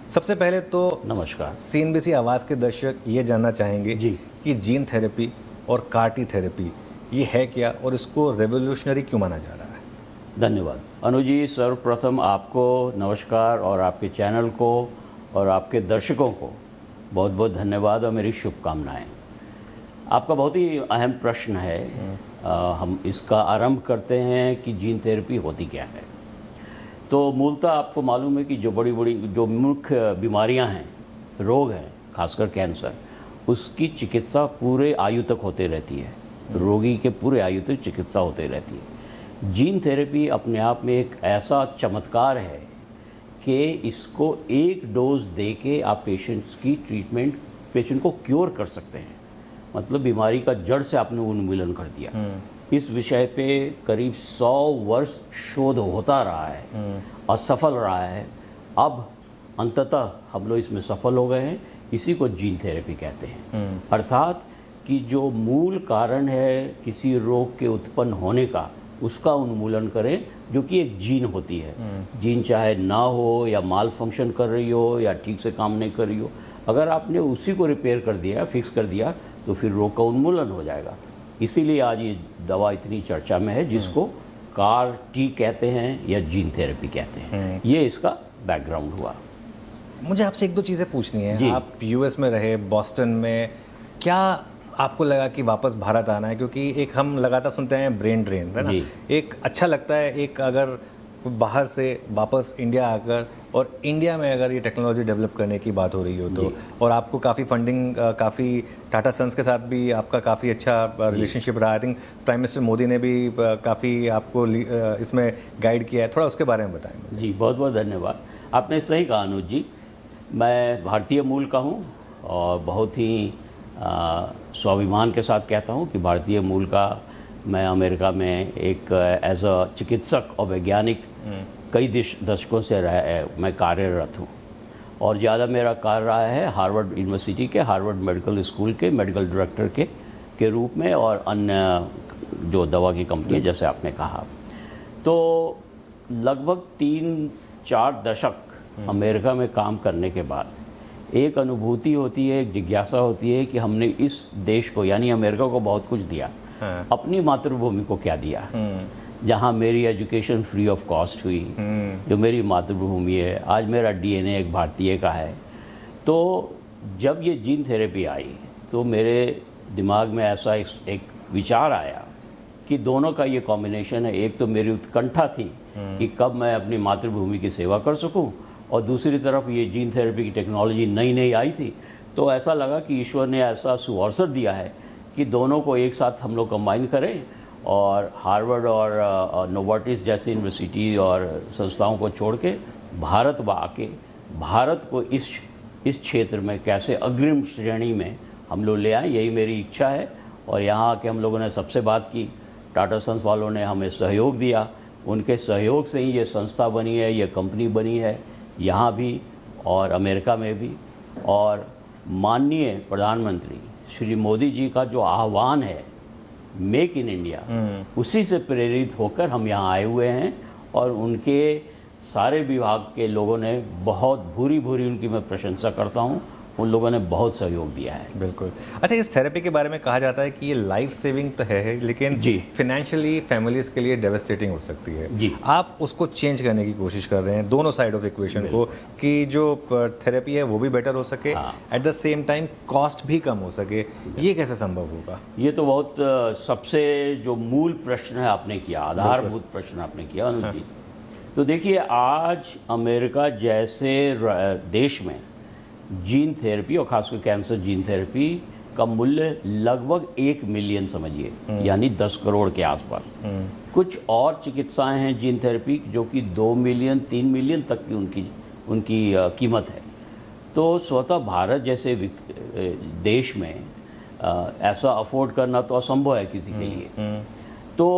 सबसे पहले तो नमस्कार। सीएनबीसी आवाज़ के दर्शक ये जानना चाहेंगे जी। कि जीन थेरेपी और कार-टी थेरेपी ये है क्या और इसको रेवोल्यूशनरी क्यों माना जा रहा है? धन्यवाद अनु जी। सर्वप्रथम आपको नमस्कार और आपके चैनल को और आपके दर्शकों को बहुत बहुत धन्यवाद और मेरी शुभकामनाएं। आपका बहुत ही अहम प्रश्न है। हम इसका आरंभ करते हैं कि जीन थेरेपी होती क्या है। तो मूलतः आपको मालूम है कि जो बड़ी बड़ी जो मुख्य बीमारियां हैं, रोग हैं, खासकर कैंसर, उसकी चिकित्सा पूरे आयु तक होते रहती है। रोगी के पूरे आयु तक चिकित्सा होते रहती है। जीन थेरेपी अपने आप में एक ऐसा चमत्कार है कि इसको एक डोज दे के आप पेशेंट को क्योर कर सकते हैं। मतलब बीमारी का जड़ से आपने उन्मूलन कर दिया। इस विषय पे करीब 100 वर्ष शोध होता रहा है, असफल रहा है। अब अंततः हम लोग इसमें सफल हो गए हैं। इसी को जीन थेरेपी कहते हैं। अर्थात कि जो मूल कारण है किसी रोग के उत्पन्न होने का, उसका उन्मूलन करें, जो कि एक जीन होती है। जीन चाहे ना हो या माल फंक्शन कर रही हो या ठीक से काम नहीं कर रही हो, अगर आपने उसी को रिपेयर कर दिया, फिक्स कर दिया, तो फिर रोग का उन्मूलन हो जाएगा। इसीलिए आज ये दवा इतनी चर्चा में है, जिसको कार-टी कहते हैं या जीन थेरेपी कहते हैं। ये इसका बैकग्राउंड हुआ। मुझे आपसे एक दो चीज़ें पूछनी है। जी। आप यूएस में रहे, बॉस्टन में, क्या आपको लगा कि वापस भारत आना है? क्योंकि एक हम लगातार सुनते हैं ब्रेन ड्रेन, है ना? जी। एक अच्छा लगता है, एक अगर बाहर से वापस इंडिया आकर और इंडिया में अगर ये टेक्नोलॉजी डेवलप करने की बात हो रही हो तो, और आपको काफ़ी फंडिंग, काफ़ी टाटा सन्स के साथ भी आपका काफ़ी अच्छा रिलेशनशिप रहा। I think prime minister Modi ने भी काफ़ी आपको इसमें गाइड किया है। थोड़ा उसके बारे में बताएं मुझे। जी, बहुत बहुत धन्यवाद। आपने सही कहा अनुज जी। मैं भारतीय मूल का हूँ और बहुत ही स्वाभिमान के साथ कहता हूँ कि भारतीय मूल का। मैं अमेरिका में एक एज अ चिकित्सक और वैज्ञानिक कई दशकों से मैं कार्यरत हूँ। और ज़्यादा मेरा कार्य रहा है हार्वर्ड यूनिवर्सिटी के, हार्वर्ड मेडिकल स्कूल के मेडिकल डायरेक्टर के रूप में, और अन्य जो दवा की कंपनी है, जैसे आपने कहा। तो लगभग 3-4 दशक अमेरिका में काम करने के बाद एक अनुभूति होती है, एक जिज्ञासा होती है कि हमने इस देश को, यानी अमेरिका को, बहुत कुछ दिया। अपनी मातृभूमि को क्या दिया, जहाँ मेरी एजुकेशन फ्री ऑफ कॉस्ट हुई, जो मेरी मातृभूमि है। आज मेरा डीएनए एक भारतीय का है। तो जब ये जीन थेरेपी आई तो मेरे दिमाग में ऐसा एक विचार आया कि दोनों का ये कॉम्बिनेशन है। एक तो मेरी उत्कंठा थी कि कब मैं अपनी मातृभूमि की सेवा कर सकूं, और दूसरी तरफ ये जीन थेरेपी की टेक्नोलॉजी नई नई आई थी। तो ऐसा लगा कि ईश्वर ने ऐसा सुअवसर दिया है कि दोनों को एक साथ हम लोग कंबाइन करें, और हार्वर्ड और नोवार्टिस जैसी यूनिवर्सिटी और संस्थाओं को छोड़ के भारत आके भारत को इस क्षेत्र में कैसे अग्रिम श्रेणी में हम लोग ले आए, यही मेरी इच्छा है। और यहाँ आके हम लोगों ने सबसे बात की, टाटा सन्स वालों ने हमें सहयोग दिया। उनके सहयोग से ही ये संस्था बनी है, ये कंपनी बनी है, यहाँ भी और अमेरिका में भी। और माननीय प्रधानमंत्री श्री मोदी जी का जो आह्वान है, मेक इन इंडिया, उसी से प्रेरित होकर हम यहाँ आए हुए हैं। और उनके सारे विभाग के लोगों ने बहुत भूरी भूरी उनकी मैं प्रशंसा करता हूँ। उन लोगों ने बहुत सहयोग दिया है। बिल्कुल। अच्छा, इस थेरेपी के बारे में कहा जाता है कि ये लाइफ सेविंग तो है, लेकिन जी, फिनेंशियली फैमिलीज़ के लिए डेवस्टेटिंग हो सकती है। जी। आप उसको चेंज करने की कोशिश कर रहे हैं, दोनों साइड ऑफ इक्वेशन को, कि जो थेरेपी है वो भी बेटर हो सके, at the same time cost भी कम हो सके। ये कैसे संभव होगा? ये तो बहुत सबसे जो मूल प्रश्न है आपने किया, आधारभूत प्रश्न आपने किया अनुज जी। तो देखिए, आज अमेरिका जैसे देश में जीन थेरेपी और खासकर कैंसर जीन थेरेपी का मूल्य लगभग 1 मिलियन समझिए, यानी 10 करोड़ के आसपास। कुछ और चिकित्साएं हैं जीन थेरेपी जो कि 2 मिलियन 3 मिलियन तक की उनकी कीमत है। तो स्वतः भारत जैसे देश में ऐसा अफोर्ड करना तो असंभव है किसी के लिए। तो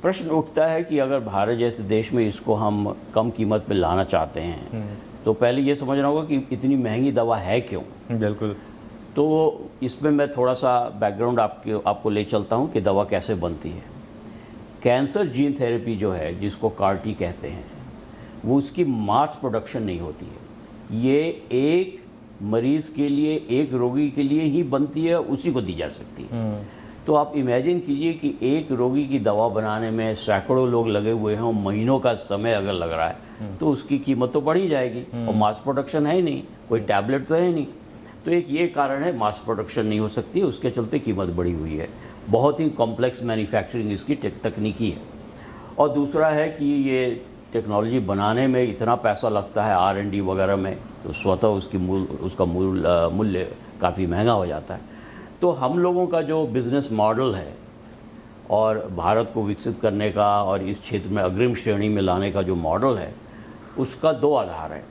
प्रश्न उठता है कि अगर भारत जैसे देश में इसको हम कम कीमत पे लाना चाहते हैं, तो पहले ये समझना होगा कि इतनी महंगी दवा है क्यों। बिल्कुल। तो इसमें मैं थोड़ा सा बैकग्राउंड आपको ले चलता हूँ कि दवा कैसे बनती है। कैंसर जीन थेरेपी जो है, जिसको कार-टी कहते हैं, वो उसकी मास प्रोडक्शन नहीं होती है। ये एक मरीज़ के लिए, एक रोगी के लिए ही बनती है, उसी को दी जा सकती है। तो आप इमेजिन कीजिए कि एक रोगी की दवा बनाने में सैकड़ों लोग लगे हुए हैं और महीनों का समय अगर लग रहा है तो उसकी कीमत तो बढ़ ही जाएगी। और मास प्रोडक्शन है ही नहीं, कोई टैबलेट तो है नहीं। तो एक ये कारण है, मास प्रोडक्शन नहीं हो सकती, उसके चलते कीमत बढ़ी हुई है। बहुत ही कॉम्प्लेक्स मैन्युफैक्चरिंग इसकी तकनीकी है। और दूसरा है कि ये टेक्नोलॉजी बनाने में इतना पैसा लगता है R&D वगैरह में, तो स्वतः उसका मूल्य काफ़ी महंगा हो जाता है। तो हम लोगों का जो बिज़नेस मॉडल है और भारत को विकसित करने का और इस क्षेत्र में अग्रिम श्रेणी में लाने का जो मॉडल है, उसका दो आधार है।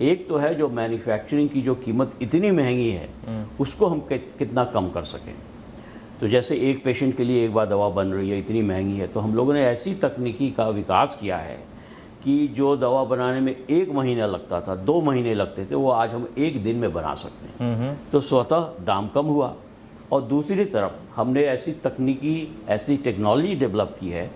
एक तो है जो मैन्युफैक्चरिंग की जो कीमत इतनी महंगी है उसको हम कितना कम कर सकें। तो जैसे एक पेशेंट के लिए एक बार दवा बन रही है, इतनी महंगी है, तो हम लोगों ने ऐसी तकनीकी का विकास किया है कि जो दवा बनाने में 1 महीना लगता था, 2 महीने लगते थे, वो आज हम 1 दिन में बना सकते हैं। तो स्वतः दाम कम हुआ। और दूसरी तरफ हमने ऐसी टेक्नोलॉजी डेवलप की है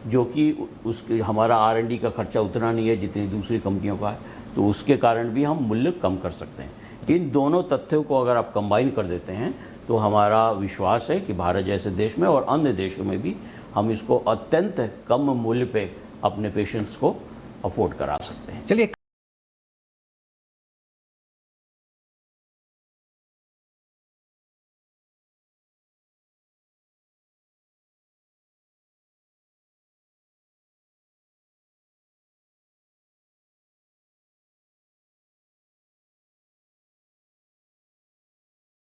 जो कि उसके हमारा R&D का खर्चा उतना नहीं है जितनी दूसरी कंपनियों का है, तो उसके कारण भी हम मूल्य कम कर सकते हैं। इन दोनों तथ्यों को अगर आप कंबाइन कर देते हैं तो हमारा विश्वास है कि भारत जैसे देश में और अन्य देशों में भी हम इसको अत्यंत कम मूल्य पे अपने पेशेंट्स को अफोर्ड करा सकते हैं। चलिए